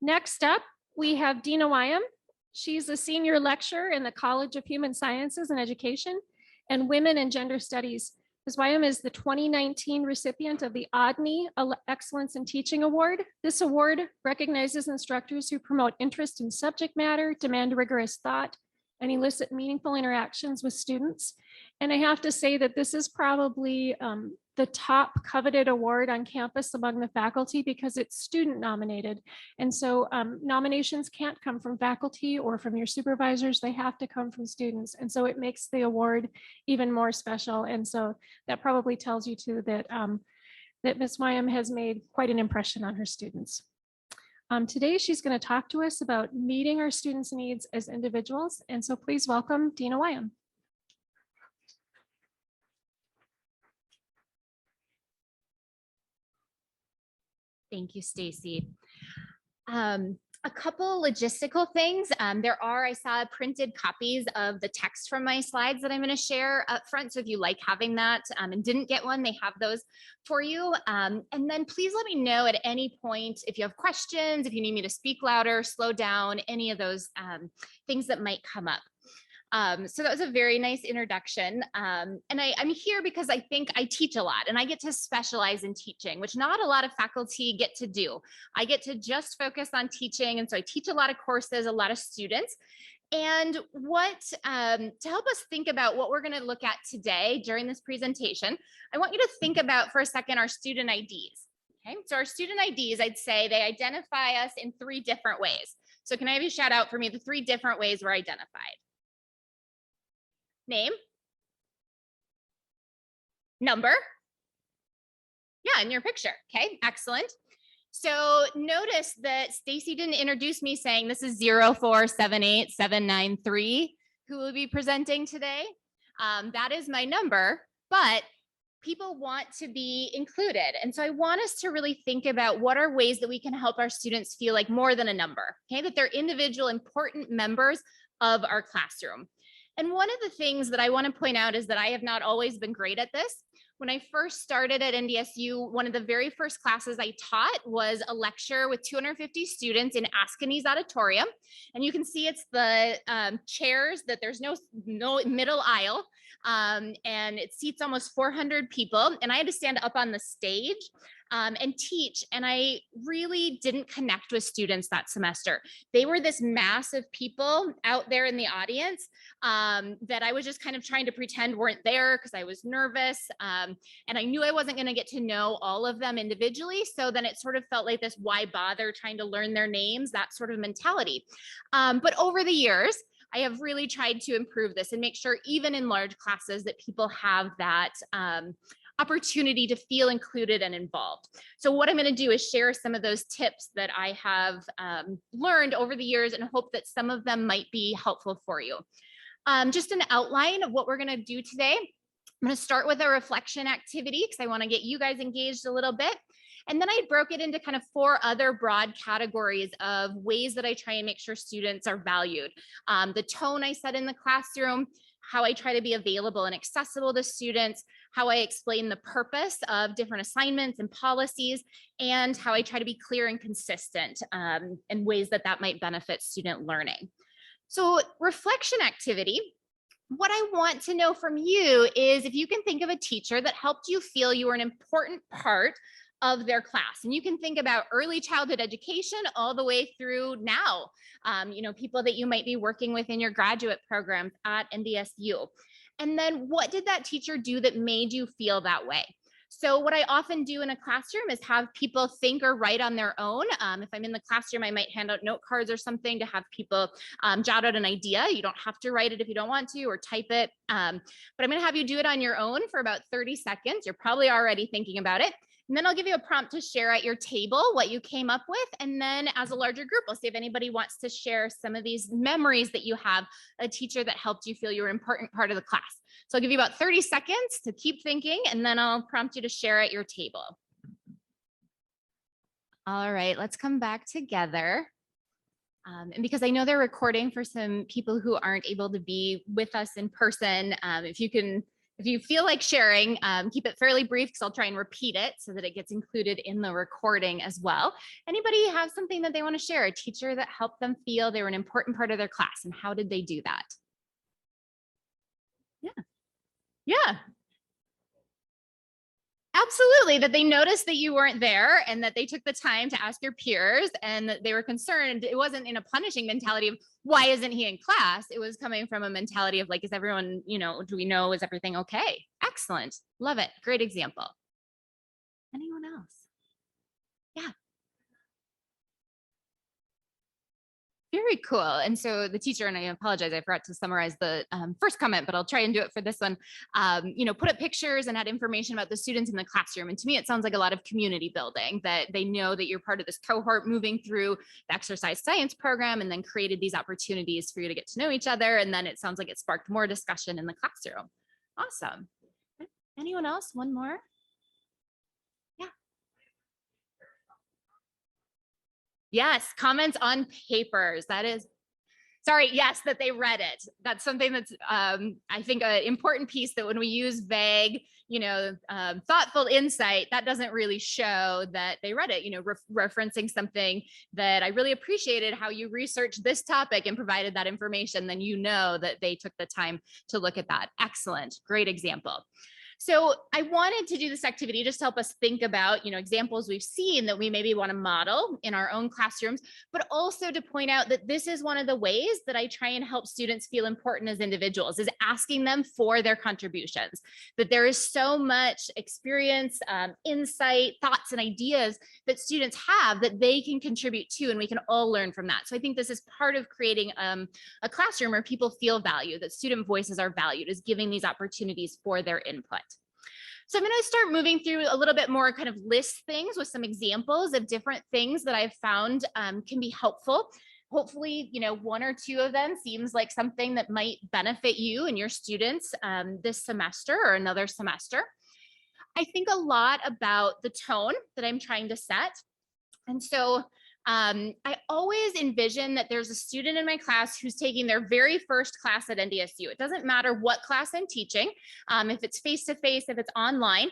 Next up, we have Dena Wyum. She's a senior lecturer in the College of Human Sciences and Education and Women and Gender Studies. Ms. Wyum is the 2019 recipient of the ODNI Excellence in Teaching Award. This award recognizes instructors who promote interest in subject matter, demand rigorous thought, and elicit meaningful interactions with students. And I have to say that this is probably the top coveted award on campus among the faculty because it's student nominated. And so nominations can't come from faculty or from your supervisors, they have to come from students. And so it makes the award even more special. And so that probably tells you too that, that Ms. Wyum has made quite an impression on her students. Today, she's going to talk to us about meeting our students' needs as individuals. And so please welcome Dena Wyum. Thank you, Stacy. A couple logistical things. I saw printed copies of the text from my slides that I'm going to share up front. So if you like having that and didn't get one, they have those for you. And then please let me know at any point if you have questions, if you need me to speak louder, slow down, any of those things that might come up. So that was a very nice introduction. And I'm here because I think I teach a lot and I get to specialize in teaching, which not a lot of faculty get to do. I get to just focus on teaching. And so I teach a lot of courses, a lot of students. And to help us think about what we're going to look at today during this presentation, I want you to think about for a second our student IDs. Okay, so our student IDs, I'd say they identify us in 3 different ways. So can I have you shout out for me the 3 different ways we're identified? Name, number, yeah, in your picture. Okay, excellent. So notice that Stacy didn't introduce me saying this is 0478793 who will be presenting today. That is my number, but people want to be included. And so I want us to really think about what are ways that we can help our students feel like more than a number, okay, that they're individual, important members of our classroom. And one of the things that I want to point out is that I have not always been great at this. When I first started at NDSU, one of the very first classes I taught was a lecture with 250 students in Ascani's auditorium. And you can see it's the chairs, that there's no middle aisle. And it seats almost 400 people. And I had to stand up on the stage and teach. And I really didn't connect with students that semester. They were this mass of people out there in the audience that I was just kind of trying to pretend weren't there because I was nervous. And I knew I wasn't going to get to know all of them individually. So then it sort of felt like this, why bother trying to learn their names, that sort of mentality. But over the years, I have really tried to improve this and make sure even in large classes that people have that opportunity to feel included and involved. So what I'm going to do is share some of those tips that I have learned over the years and hope that some of them might be helpful for you. Just an outline of what we're going to do today. I'm going to start with a reflection activity because I want to get you guys engaged a little bit. And then I broke it into kind of 4 other broad categories of ways that I try and make sure students are valued. The tone I set in the classroom, how I try to be available and accessible to students, how I explain the purpose of different assignments and policies, and how I try to be clear and consistent in ways that might benefit student learning. So reflection activity, what I want to know from you is if you can think of a teacher that helped you feel you were an important part of their class. And you can think about early childhood education all the way through now, people that you might be working with in your graduate programs at NDSU. And then what did that teacher do that made you feel that way? So what I often do in a classroom is have people think or write on their own. If I'm in the classroom, I might hand out note cards or something to have people jot out an idea. You don't have to write it if you don't want to or type it. But I'm going to have you do it on your own for about 30 seconds. You're probably already thinking about it. And then I'll give you a prompt to share at your table what you came up with. And then as a larger group, we'll see if anybody wants to share some of these memories that you have, a teacher that helped you feel you were an important part of the class. So I'll give you about 30 seconds to keep thinking, and then I'll prompt you to share at your table. All right, let's come back together. And because I know they're recording for some people who aren't able to be with us in person, if you can If you feel like sharing, keep it fairly brief because I'll try and repeat it so that it gets included in the recording as well. Anybody have something that they want to share? A teacher that helped them feel they were an important part of their class, and how did they do that? Yeah. Yeah. Absolutely, that they noticed that you weren't there and that they took the time to ask your peers and that they were concerned. It wasn't in a punishing mentality of why isn't he in class? It was coming from a mentality of like, is everyone, do we know, is everything okay? Excellent. Love it. Great example. Anyone else? Yeah. Very cool. And so the teacher, and I apologize, I forgot to summarize the first comment, but I'll try and do it for this one. Put up pictures and had information about the students in the classroom. And to me, it sounds like a lot of community building, that they know that you're part of this cohort moving through the exercise science program, and then created these opportunities for you to get to know each other. And then it sounds like it sparked more discussion in the classroom. Awesome. Anyone else? One more? Yes, comments on papers. That is, sorry, yes, that they read it. That's something that's, I think, an important piece, that when we use vague, thoughtful insight, that doesn't really show that they read it, referencing something that I really appreciated how you researched this topic and provided that information, then that they took the time to look at that. Excellent, great example. So I wanted to do this activity just to help us think about, examples we've seen that we maybe want to model in our own classrooms, but also to point out that this is one of the ways that I try and help students feel important as individuals, is asking them for their contributions, that there is so much experience, insight, thoughts, and ideas that students have that they can contribute to, and we can all learn from that. So I think this is part of creating a classroom where people feel valued, that student voices are valued, is giving these opportunities for their input. So I'm going to start moving through a little bit more kind of list things with some examples of different things that I've found can be helpful. Hopefully, one or two of them seems like something that might benefit you and your students this semester or another semester. I think a lot about the tone that I'm trying to set. And so I always envision that there's a student in my class who's taking their very first class at NDSU. It doesn't matter what class I'm teaching, if it's face-to-face, if it's online.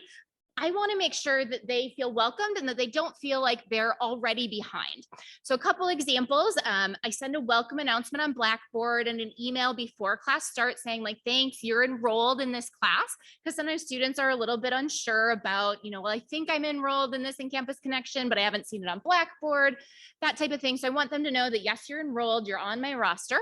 I want to make sure that they feel welcomed and that they don't feel like they're already behind. So a couple examples, I send a welcome announcement on Blackboard and an email before class starts saying like, thanks, you're enrolled in this class. Because sometimes students are a little bit unsure about, well, I think I'm enrolled in this in Campus Connection, but I haven't seen it on Blackboard, that type of thing. So I want them to know that yes, you're enrolled, you're on my roster.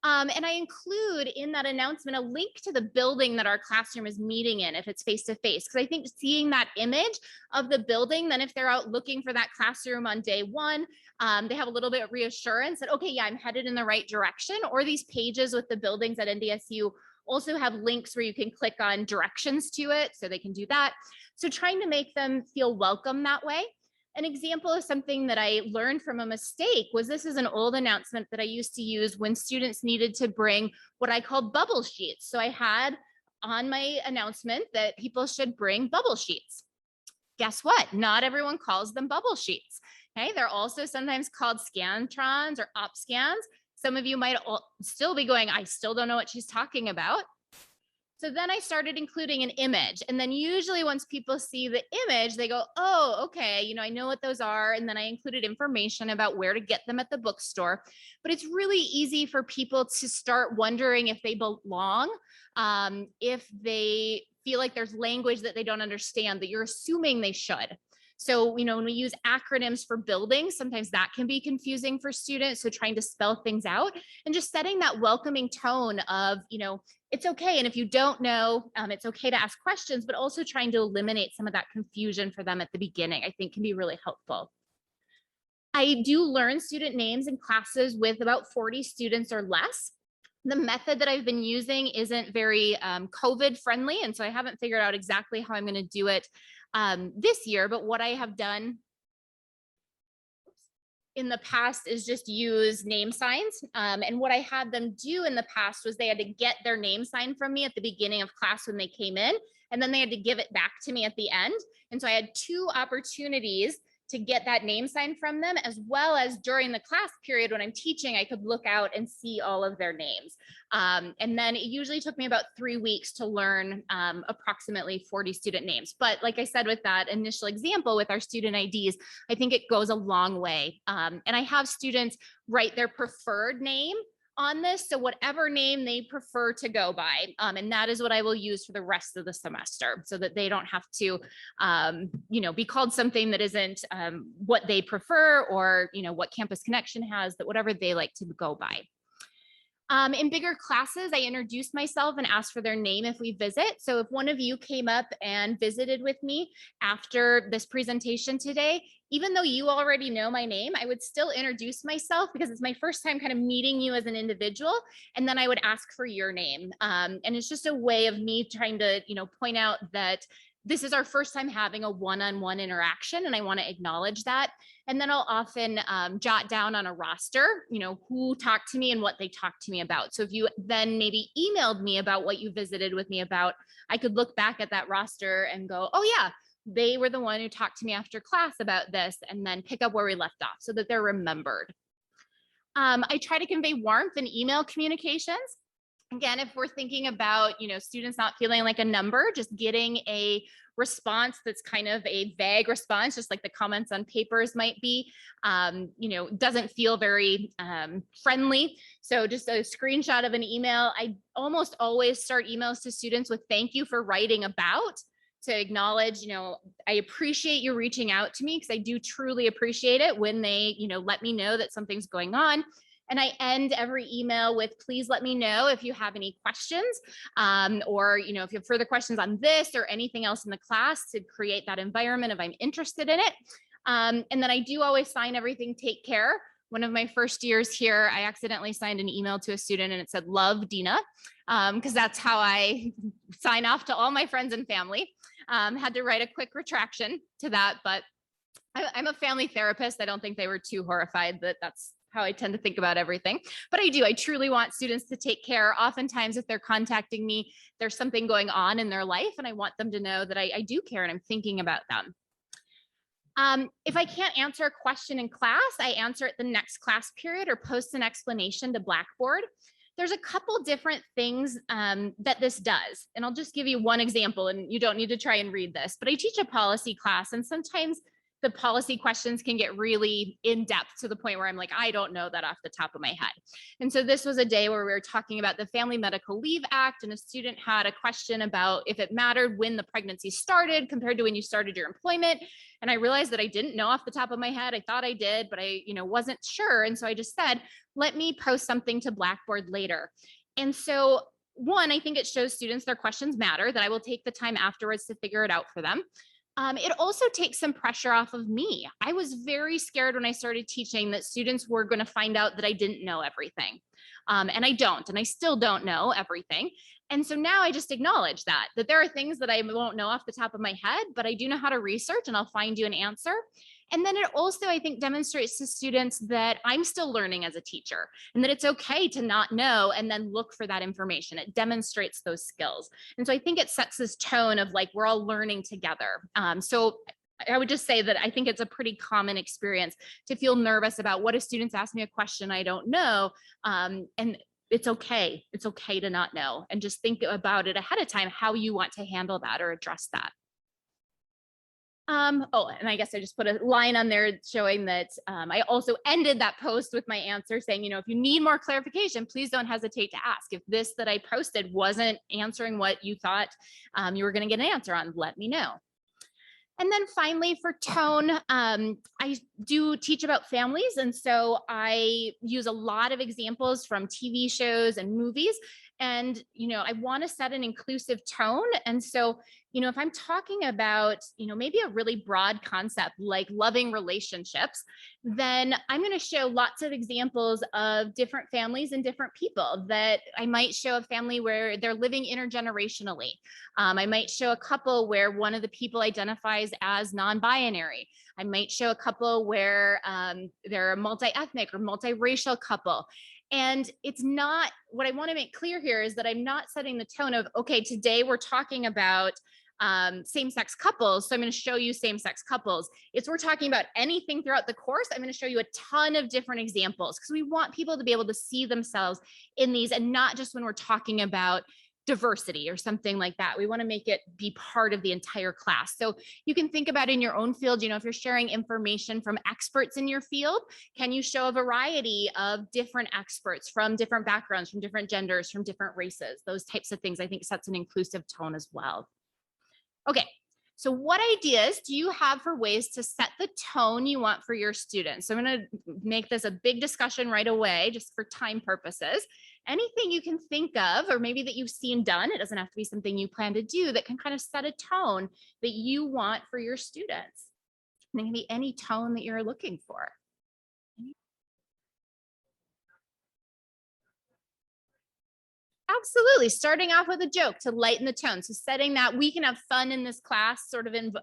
And I include in that announcement a link to the building that our classroom is meeting in if it's face-to-face, because I think seeing that image of the building, then if they're out looking for that classroom on day one, they have a little bit of reassurance that, okay, yeah, I'm headed in the right direction. Or these pages with the buildings at NDSU also have links where you can click on directions to it, so they can do that. So trying to make them feel welcome that way. An example of something that I learned from a mistake was, this is an old announcement that I used to use when students needed to bring what I called bubble sheets. So I had on my announcement that people should bring bubble sheets. Guess what? Not everyone calls them bubble sheets. Okay, they're also sometimes called scantrons or op scans. Some of you might still be going, I still don't know what she's talking about. So then I started including an image. And then usually once people see the image, they go, oh, okay, I know what those are. And then I included information about where to get them at the bookstore. But it's really easy for people to start wondering if they belong, if they feel like there's language that they don't understand, that you're assuming they should. So, when we use acronyms for buildings, sometimes that can be confusing for students. So trying to spell things out and just setting that welcoming tone of, it's okay. And if you don't know, it's okay to ask questions, but also trying to eliminate some of that confusion for them at the beginning, I think can be really helpful. I do learn student names in classes with about 40 students or less. The method that I've been using isn't very COVID friendly. And so I haven't figured out exactly how I'm going to do it this year, but what I have done in the past is just use name signs. And what I had them do in the past was they had to get their name sign from me at the beginning of class when they came in, and then they had to give it back to me at the end. And so I had 2 opportunities to get that name sign from them, as well as during the class period when I'm teaching, I could look out and see all of their names. And then it usually took me about 3 weeks to learn approximately 40 student names. But like I said, with that initial example with our student IDs, I think it goes a long way. And I have students write their preferred name on this. So whatever name they prefer to go by. And that is what I will use for the rest of the semester so that they don't have to, be called something that isn't what they prefer or, what Campus Connection has, that whatever they like to go by. In bigger classes, I introduce myself and ask for their name if we visit. So if one of you came up and visited with me after this presentation today, even though you already know my name, I would still introduce myself because it's my first time kind of meeting you as an individual. And then I would ask for your name. And it's just a way of me trying to, point out that this is our first time having a one-on-one interaction, and I want to acknowledge that. And then I'll often jot down on a roster, who talked to me and what they talked to me about. So if you then maybe emailed me about what you visited with me about, I could look back at that roster and go, oh yeah, they were the one who talked to me after class about this, and then pick up where we left off so that they're remembered. I try to convey warmth in email communications. Again, if we're thinking about, students not feeling like a number, just getting a response that's kind of a vague response, just like the comments on papers might be, doesn't feel very friendly. So just a screenshot of an email. I almost always start emails to students with "thank you for writing about," to acknowledge, I appreciate you reaching out to me, because I do truly appreciate it when they, let me know that something's going on. And I end every email with, please let me know if you have any questions, or, if you have further questions on this or anything else in the class, to create that environment if I'm interested in it. And then I do always sign everything "take care." One of my first years here, I accidentally signed an email to a student and it said "love Dena," because that's how I sign off to all my friends and family. Had to write a quick retraction to that, but I'm a family therapist. I don't think they were too horrified that that's how I tend to think about everything. But I truly want students to take care. Oftentimes, if they're contacting me, there's something going on in their life, and I want them to know that I do care and I'm thinking about them. If I can't answer a question in class, I answer it the next class period or post an explanation to Blackboard. There's a couple different things that this does. And I'll just give you one example, and you don't need to try and read this, but I teach a policy class, and sometimes the policy questions can get really in depth to the point where I'm like, I don't know that off the top of my head. And so this was a day where we were talking about the Family Medical Leave Act, and a student had a question about if it mattered when the pregnancy started compared to when you started your employment. And I realized that I didn't know off the top of my head. I thought I did, but I, wasn't sure. And so I just said, let me post something to Blackboard later. And so one, I think it shows students their questions matter, that I will take the time afterwards to figure it out for them. It also takes some pressure off of me. I was very scared when I started teaching that students were going to find out that I didn't know everything. And I don't, and I still don't know everything. And so now I just acknowledge that there are things that I won't know off the top of my head, but I do know how to research, and I'll find you an answer. And then it also, I think, demonstrates to students that I'm still learning as a teacher, and that it's okay to not know and then look for that information. It demonstrates those skills. And so I think it sets this tone of like, we're all learning together. So I would just say that I think it's a pretty common experience to feel nervous about, what if students ask me a question I don't know? And it's okay. It's okay to not know, and just think about it ahead of time, how you want to handle that or address that. And I guess I just put a line on there showing that I also ended that post with my answer saying, if you need more clarification, please don't hesitate to ask. If this that I posted wasn't answering what you thought you were going to get an answer on, let me know. And then finally, for tone, I do teach about families. And so I use a lot of examples from TV shows and movies. And, I want to set an inclusive tone. And so, if I'm talking about, maybe a really broad concept like loving relationships, then I'm going to show lots of examples of different families and different people. That I might show a family where they're living intergenerationally. I might show a couple where one of the people identifies as non-binary. I might show a couple where they're a multi-ethnic or multiracial couple. And it's not, what I want to make clear here is that I'm not setting the tone of, okay, today we're talking about same-sex couples. So I'm going to show you same-sex couples. If we're talking about anything throughout the course, I'm going to show you a ton of different examples because we want people to be able to see themselves in these, and not just when we're talking about diversity or something like that. We want to make it be part of the entire class. So you can think about in your own field, you know, if you're sharing information from experts in your field, can you show a variety of different experts from different backgrounds, from different genders, from different races? Those types of things, I think, sets an inclusive tone as well. Okay, so what ideas do you have for ways to set the tone you want for your students? So I'm going to make this a big discussion right away, just for time purposes. Anything you can think of, or maybe that you've seen done, it doesn't have to be something you plan to do, that can kind of set a tone that you want for your students. And it can be any tone that you're looking for. Absolutely. Starting off with a joke to lighten the tone. So setting that we can have fun in this class sort of in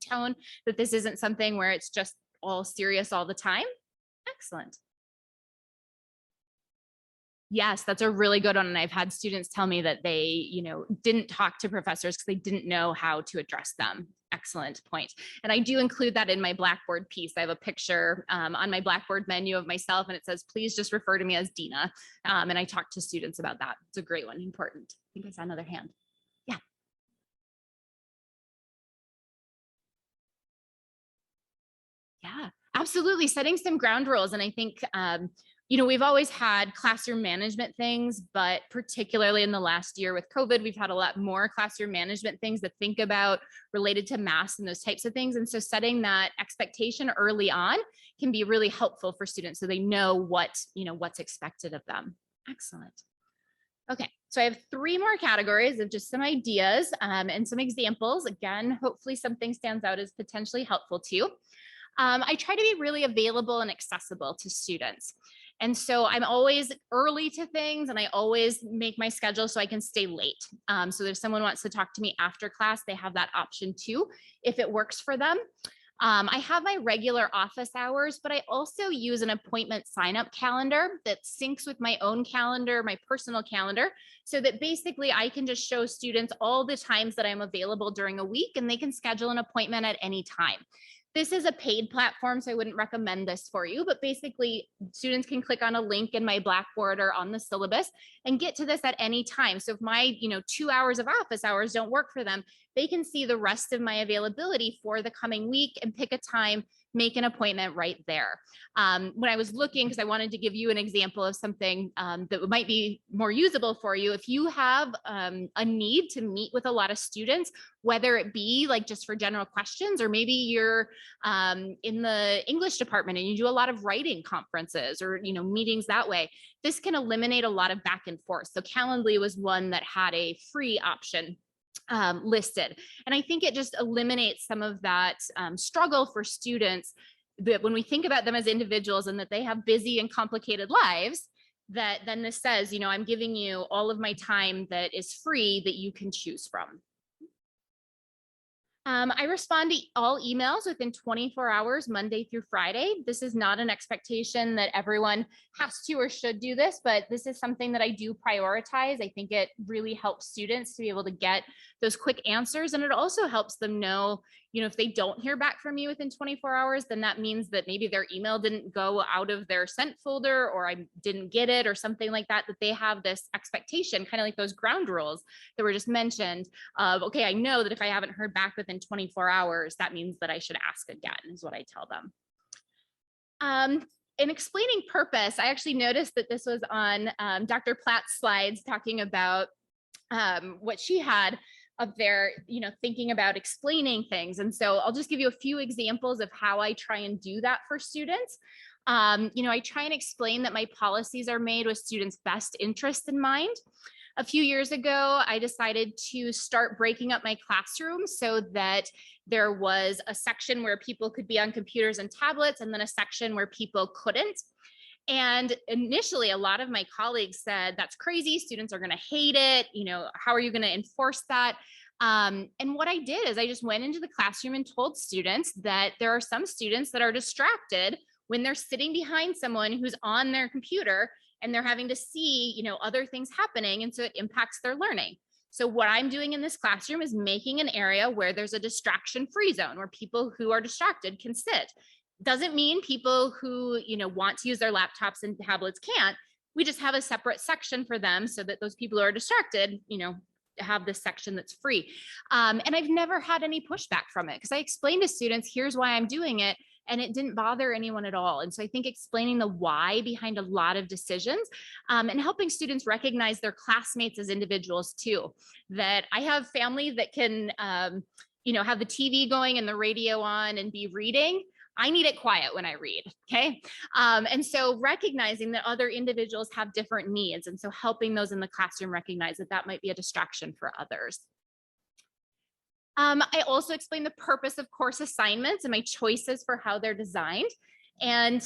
tone, that this isn't something where it's just all serious all the time. Excellent. Yes, that's a really good one. And I've had students tell me that they, you know, didn't talk to professors because they didn't know how to address them. Excellent point. And I do include that in my Blackboard piece. I have a picture on my Blackboard menu of myself, and it says, please just refer to me as Dena. And I talk to students about that. It's a great one, important. I think I saw another hand. Yeah. Yeah, absolutely. Setting some ground rules. And I think, you know, we've always had classroom management things, but particularly in the last year with COVID, we've had a lot more classroom management things to think about related to masks and those types of things. And so setting that expectation early on can be really helpful for students so they know what, you know, what's expected of them. Excellent. Okay, so I have 3 more categories of just some ideas and some examples. Again, hopefully something stands out as potentially helpful to you. I try to be really available and accessible to students. And so I'm always early to things, and I always make my schedule so I can stay late. So if someone wants to talk to me after class, they have that option too, if it works for them. I have my regular office hours, but I also use an appointment sign-up calendar that syncs with my own calendar, my personal calendar, so that basically I can just show students all the times that I'm available during a week, and they can schedule an appointment at any time. This is a paid platform, so I wouldn't recommend this for you, but basically students can click on a link in my Blackboard or on the syllabus and get to this at any time. So if my, 2 hours of office hours don't work for them, they can see the rest of my availability for the coming week and pick a time, make an appointment right there. When I was looking, because I wanted to give you an example of something that might be more usable for you, if you have a need to meet with a lot of students, whether it be like just for general questions, or maybe you're in the English department and you do a lot of writing conferences or meetings that way, this can eliminate a lot of back and forth. So Calendly was one that had a free option listed. And I think it just eliminates some of that struggle for students, that when we think about them as individuals and that they have busy and complicated lives, that then this says, I'm giving you all of my time that is free that you can choose from. I respond to all emails within 24 hours, Monday through Friday. This is not an expectation that everyone has to or should do this, but this is something that I do prioritize. I think it really helps students to be able to get those quick answers. And it also helps them know, if they don't hear back from you within 24 hours, then that means that maybe their email didn't go out of their sent folder, or I didn't get it, or something like that, that they have this expectation, kind of like those ground rules that were just mentioned of, okay, I know that if I haven't heard back within 24 hours, that means that I should ask again, is what I tell them. In explaining purpose, I actually noticed that this was on Dr. Platt's slides talking about what she had of their, thinking about explaining things. And so I'll just give you a few examples of how I try and do that for students. I try and explain that my policies are made with students' best interest in mind. A few years ago, I decided to start breaking up my classroom so that there was a section where people could be on computers and tablets, and then a section where people couldn't. And initially, a lot of my colleagues said, that's crazy, students are going to hate it. How are you going to enforce that? And what I did is I just went into the classroom and told students that there are some students that are distracted when they're sitting behind someone who's on their computer and they're having to see, other things happening. And so it impacts their learning. So what I'm doing in this classroom is making an area where there's a distraction-free zone where people who are distracted can sit. Doesn't mean people who, want to use their laptops and tablets can't. We just have a separate section for them so that those people who are distracted, have this section that's free. And I've never had any pushback from it because I explained to students, here's why I'm doing it. And it didn't bother anyone at all. And so I think explaining the why behind a lot of decisions and helping students recognize their classmates as individuals too, that I have family that can, have the TV going and the radio on and be reading. I need it quiet when I read, okay? And so recognizing that other individuals have different needs. And so helping those in the classroom recognize that that might be a distraction for others. I also explain the purpose of course assignments and my choices for how they're designed. And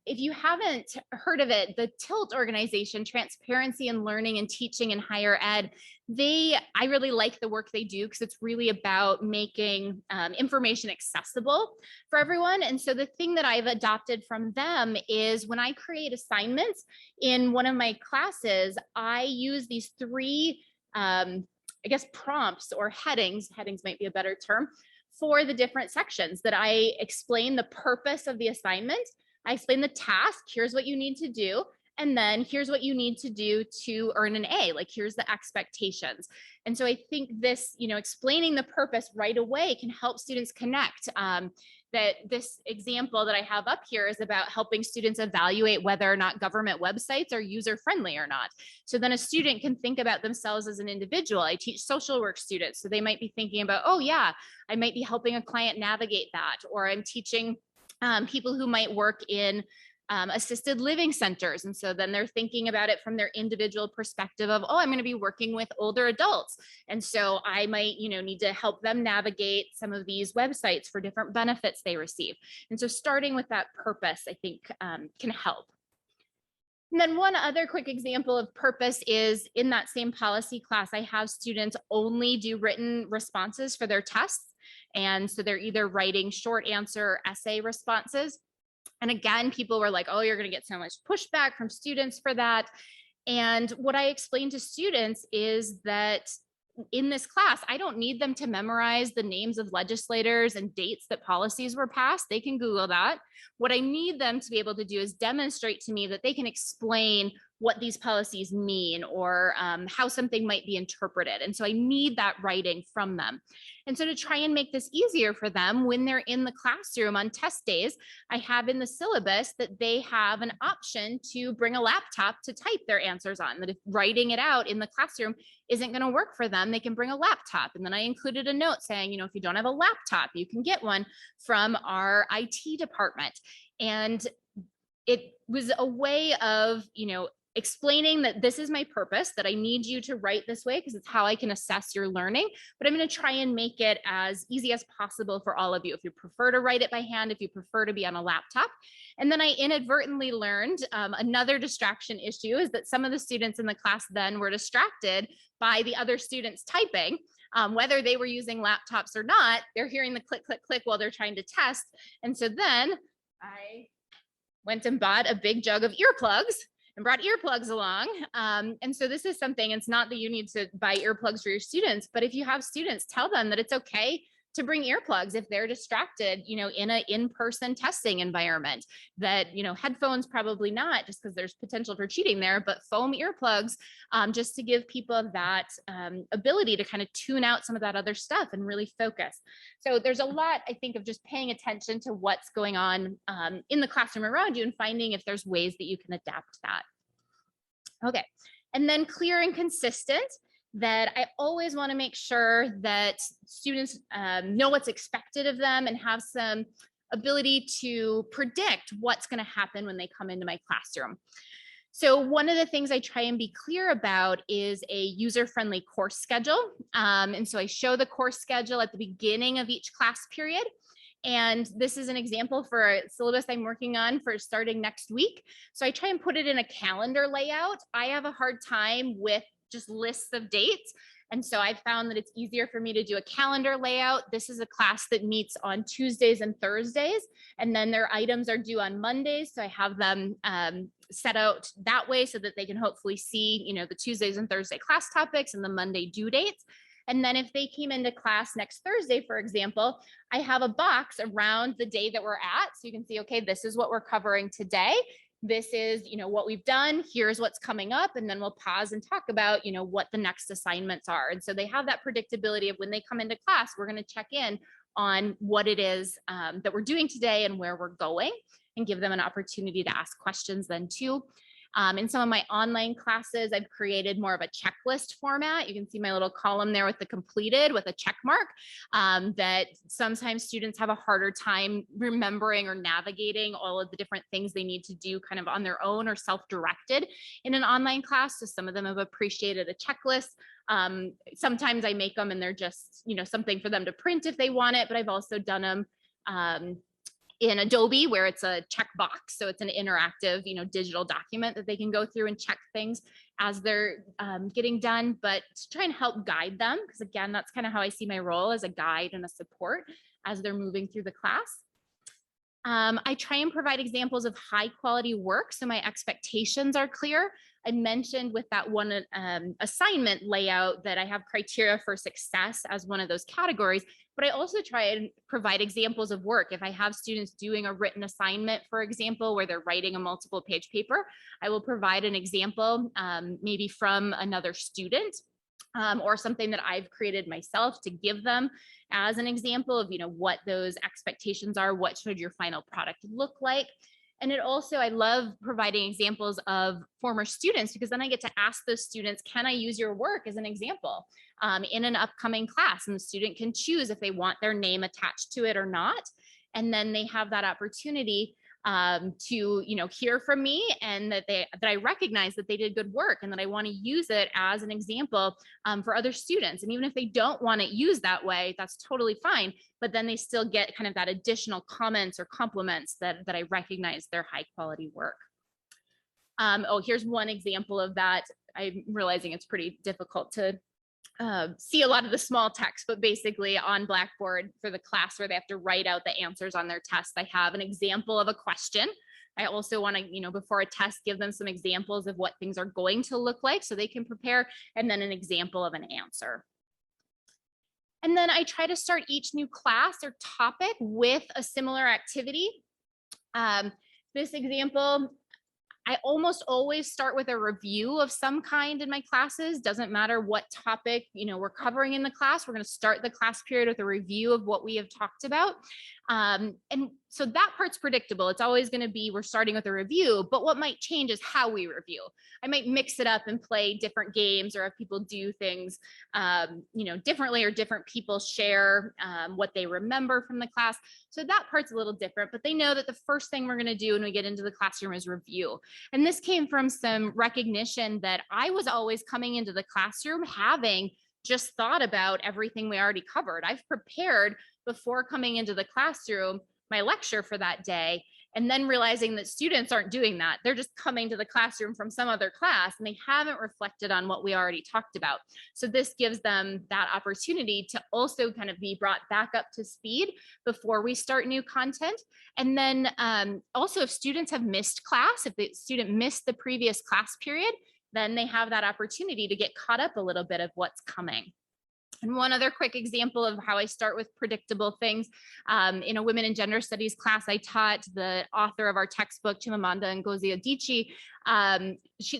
if you haven't heard of it, the TILT organization, Transparency in Learning and Teaching in Higher Ed, I really like the work they do because it's really about making information accessible for everyone. And so the thing that I've adopted from them is when I create assignments in one of my classes, I use these three prompts or headings might be a better term, for the different sections that I explain the purpose of the assignment. I explain the task, here's what you need to do, and then here's what you need to do to earn an A, like here's the expectations. And so I think this, explaining the purpose right away can help students connect. That this example that I have up here is about helping students evaluate whether or not government websites are user-friendly or not. So then a student can think about themselves as an individual. I teach social work students, so they might be thinking about, oh yeah, I might be helping a client navigate that, or I'm teaching people who might work in assisted living centers. And so then they're thinking about it from their individual perspective of, oh, I'm going to be working with older adults. And so I might, need to help them navigate some of these websites for different benefits they receive. And so starting with that purpose, I think can help. And then one other quick example of purpose is in that same policy class, I have students only do written responses for their tests. And so they're either writing short answer or essay responses. And again, people were like, oh, you're going to get so much pushback from students for that. And what I explained to students is that in this class, I don't need them to memorize the names of legislators and dates that policies were passed. They can Google that. What I need them to be able to do is demonstrate to me that they can explain what these policies mean or how something might be interpreted. And so I need that writing from them. And so to try and make this easier for them when they're in the classroom on test days, I have in the syllabus that they have an option to bring a laptop to type their answers on, that if writing it out in the classroom isn't going to work for them, they can bring a laptop. And then I included a note saying, if you don't have a laptop, you can get one from our IT department. And it was a way of, explaining that this is my purpose, that I need you to write this way because it's how I can assess your learning, but I'm going to try and make it as easy as possible for all of you. If you prefer to write it by hand, if you prefer to be on a laptop. And then I inadvertently learned another distraction issue is that some of the students in the class then were distracted by the other students typing. Whether they were using laptops or not, they're hearing the click, click, click while they're trying to test. And so then I went and bought a big jug of earplugs and brought earplugs along. And so this is something, it's not that you need to buy earplugs for your students, but if you have students, tell them that it's okay to bring earplugs if they're distracted, in an in-person testing environment, that, headphones probably not, just because there's potential for cheating there, but foam earplugs, just to give people that ability to kind of tune out some of that other stuff and really focus. So there's a lot, I think, of just paying attention to what's going on in the classroom around you and finding if there's ways that you can adapt that. Okay, and then clear and consistent. That I always want to make sure that students know what's expected of them and have some ability to predict what's going to happen when they come into my classroom. So one of the things I try and be clear about is a user-friendly course schedule. And so I show the course schedule at the beginning of each class period. And this is an example for a syllabus I'm working on for starting next week. So I try and put it in a calendar layout. I have a hard time with just lists of dates. And so I found that it's easier for me to do a calendar layout. This is a class that meets on Tuesdays and Thursdays, and then their items are due on Mondays. So I have them set out that way so that they can hopefully see, you know, the Tuesdays and Thursday class topics and the Monday due dates. And then if they came into class next Thursday, for example, I have a box around the day that we're at. So you can see, okay, this is what we're covering today. This is, you know, what we've done. Here's what's coming up. And then we'll pause and talk about, you know, what the next assignments are. And so they have that predictability of when they come into class, we're going to check in on what it is that we're doing today and where we're going, and give them an opportunity to ask questions then too. In some of my online classes, I've created more of a checklist format. You can see my little column there with the completed with a check mark, that sometimes students have a harder time remembering or navigating all of the different things they need to do kind of on their own or self-directed in an online class. So some of them have appreciated a checklist. Sometimes I make them and they're just, you know, something for them to print if they want it, but I've also done them in Adobe where it's a checkbox. So it's an interactive, you know, digital document that they can go through and check things as they're getting done, but to try and help guide them. Because again, that's kind of how I see my role, as a guide and a support as they're moving through the class. I try and provide examples of high quality work, so my expectations are clear. I mentioned with that one assignment layout that I have criteria for success as one of those categories, but I also try and provide examples of work. If I have students doing a written assignment, for example, where they're writing a multiple page paper, I will provide an example, maybe from another student, or something that I've created myself to give them as an example of, you know, what those expectations are, what should your final product look like. And it also, I love providing examples of former students, because then I get to ask those students, can I use your work as an example in an upcoming class? And the student can choose if they want their name attached to it or not. And then they have that opportunity to, you know, hear from me, and that I recognize that they did good work, and that I want to use it as an example for other students. And even if they don't want it used that way, that's totally fine. But then they still get kind of that additional comments or compliments that I recognize their high quality work. Oh, here's one example of that. I'm realizing it's pretty difficult to see a lot of the small text, but basically on Blackboard for the class where they have to write out the answers on their test, I have an example of a question. I also want to, you know, before a test, give them some examples of what things are going to look like so they can prepare, and then an example of an answer. And then I try to start each new class or topic with a similar activity. This example, I almost always start with a review of some kind in my classes. Doesn't matter what topic, you know, we're covering in the class. We're going to start the class period with a review of what we have talked about. And so that part's predictable. It's always going to be, we're starting with a review, but what might change is how we review. I might mix it up and play different games, or if people do things, you know, differently, or different people share what they remember from the class. So that part's a little different, but they know that the first thing we're going to do when we get into the classroom is review. And this came from some recognition that I was always coming into the classroom having just thought about everything we already covered. I've prepared before coming into the classroom my lecture for that day, and then realizing that students aren't doing that. They're just coming to the classroom from some other class, and they haven't reflected on what we already talked about. So this gives them that opportunity to also kind of be brought back up to speed before we start new content. And then also, if students have missed class, if the student missed the previous class period, then they have that opportunity to get caught up a little bit of what's coming. And one other quick example of how I start with predictable things, in a women and gender studies class, I taught the author of our textbook, Chimamanda Ngozi Adichie.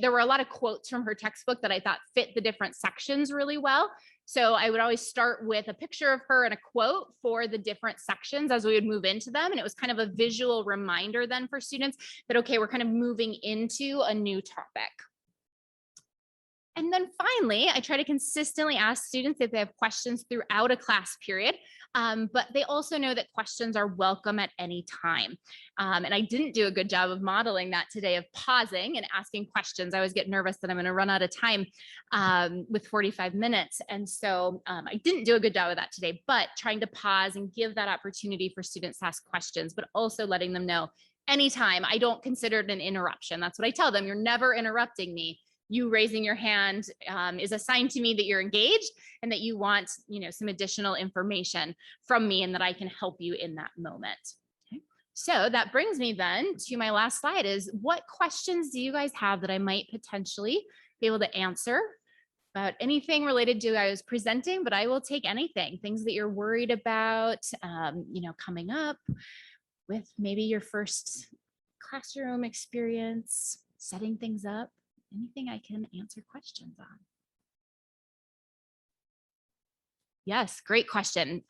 There were a lot of quotes from her textbook that I thought fit the different sections really well. So I would always start with a picture of her and a quote for the different sections as we would move into them. And it was kind of a visual reminder then for students that, okay, we're kind of moving into a new topic. And then finally, I try to consistently ask students if they have questions throughout a class period, but they also know that questions are welcome at any time. And I didn't do a good job of modeling that today, of pausing and asking questions. I always get nervous that I'm going to run out of time with 45 minutes. And so I didn't do a good job of that today, but trying to pause and give that opportunity for students to ask questions, but also letting them know anytime. I don't consider it an interruption. That's what I tell them. You're never interrupting me. you raising your hand is a sign to me that you're engaged and that you want, some additional information from me and that I can help you in that moment. Okay. So that brings me then to my last slide is what questions do you guys have that I might potentially be able to answer about anything related to I was presenting, but I will take anything, things that you're worried about, coming up with maybe your first classroom experience, setting things up, anything I can answer questions on. Yes, great question.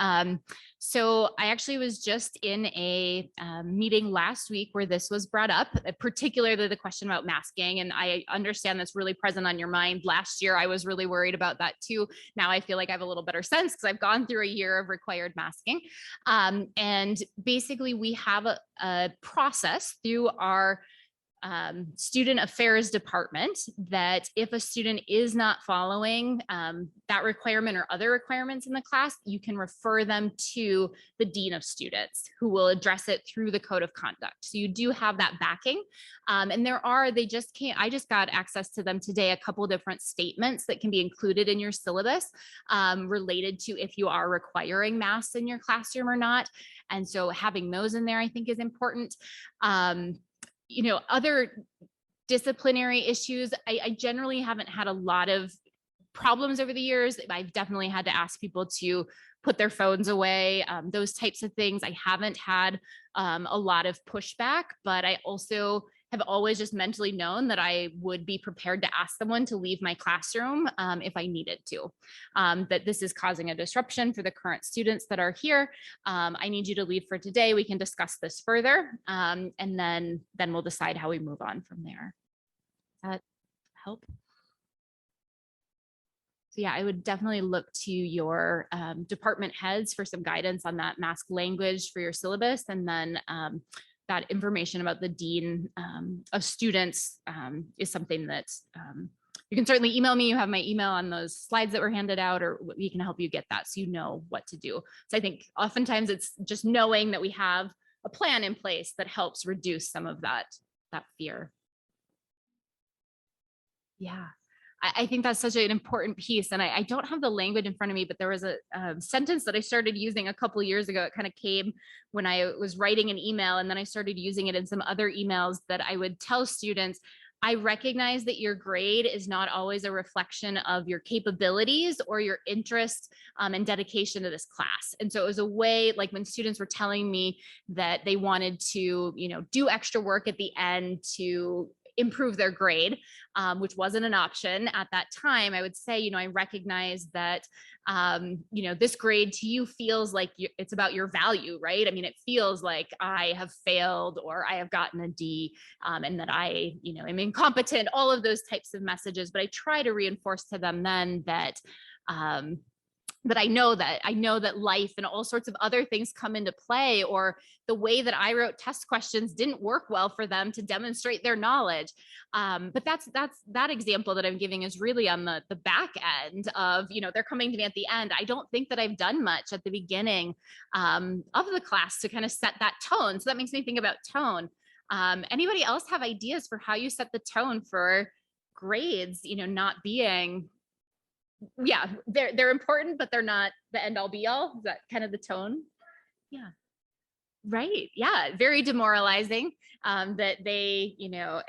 So I actually was just in a meeting last week where this was brought up, particularly the question about masking. And I understand that's really present on your mind. Last year, I was really worried about that too. Now I feel like I have a little better sense because I've gone through a year of required masking. And basically we have a process through our student affairs department that if a student is not following that requirement or other requirements in the class, you can refer them to the dean of students who will address it through the code of conduct. So you do have that backing. And I just got access to them today, a couple different statements that can be included in your syllabus related to if you are requiring masks in your classroom or not. And so having those in there, I think is important. Other disciplinary issues, I generally haven't had a lot of problems over the years. I've definitely had to ask people to put their phones away, those types of things. I haven't had a lot of pushback, but I also have always just mentally known that I would be prepared to ask someone to leave my classroom if I needed to, that this is causing a disruption for the current students that are here. I need you to leave for today. We can discuss this further. And then we'll decide how we move on from there. Does that help? So yeah, I would definitely look to your department heads for some guidance on that mask language for your syllabus. And then that information about the dean of students is something that you can certainly email me. You have my email on those slides that were handed out, or we can help you get that so you know what to do. So I think oftentimes it's just knowing that we have a plan in place that helps reduce some of that fear. Yeah. I think that's such an important piece. And I don't have the language in front of me, but there was a sentence that I started using a couple of years ago. It kind of came when I was writing an email, and then I started using it in some other emails that I would tell students, I recognize that your grade is not always a reflection of your capabilities or your interest and dedication to this class. And so it was a way, like when students were telling me that they wanted to, do extra work at the end to improve their grade, which wasn't an option at that time, I would say, I recognize that, this grade to you feels like it's about your value, right? I mean, it feels like I have failed or I have gotten a D and that I, am incompetent, all of those types of messages. But I try to reinforce to them then that, that I know that life and all sorts of other things come into play, or the way that I wrote test questions didn't work well for them to demonstrate their knowledge. But that example that I'm giving is really on the back end of, they're coming to me at the end. I don't think that I've done much at the beginning of the class to kind of set that tone. So that makes me think about tone. Anybody else have ideas for how you set the tone for grades, not being, yeah, they're important, but they're not the end all be all. Is that kind of the tone? Yeah. Right. Yeah. Very demoralizing that they,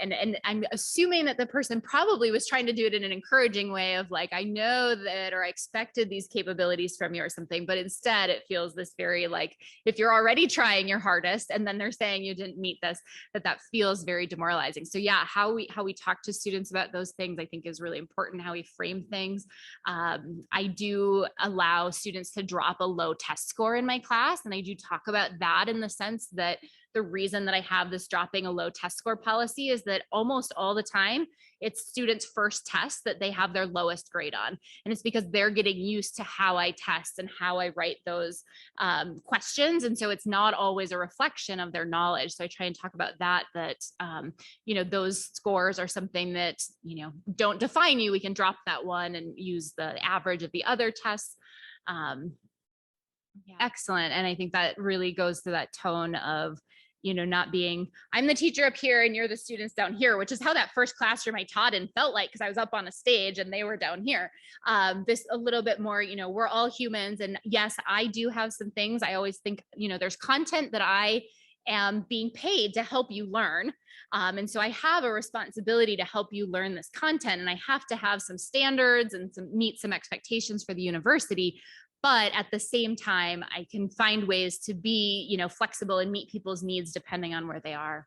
and I'm assuming that the person probably was trying to do it in an encouraging way of like, I know that, or I expected these capabilities from you or something, but instead it feels this very like, if you're already trying your hardest and then they're saying you didn't meet this, that feels very demoralizing. So yeah, how we talk to students about those things, I think is really important, how we frame things. I do allow students to drop a low test score in my class. And I do talk about that in the sense that the reason that I have this dropping a low test score policy is that almost all the time it's students' first test that they have their lowest grade on. And it's because they're getting used to how I test and how I write those questions. And so it's not always a reflection of their knowledge. So I try and talk about that, those scores are something that, don't define you. We can drop that one and use the average of the other tests. Yeah. Excellent. And I think that really goes to that tone of, not being, I'm the teacher up here and you're the students down here, which is how that first classroom I taught in felt like, because I was up on a stage and they were down here. This a little bit more, we're all humans. And yes, I do have some things. I always think, there's content that I am being paid to help you learn. And so I have a responsibility to help you learn this content, and I have to have some standards and meet some expectations for the university. But at the same time, I can find ways to be, flexible and meet people's needs depending on where they are.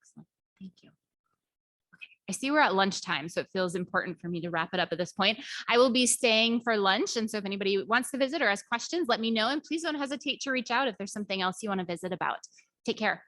Excellent. Thank you. Okay. I see we're at lunchtime, so it feels important for me to wrap it up at this point. I will be staying for lunch. And so if anybody wants to visit or has questions, let me know. And please don't hesitate to reach out if there's something else you want to visit about. Take care.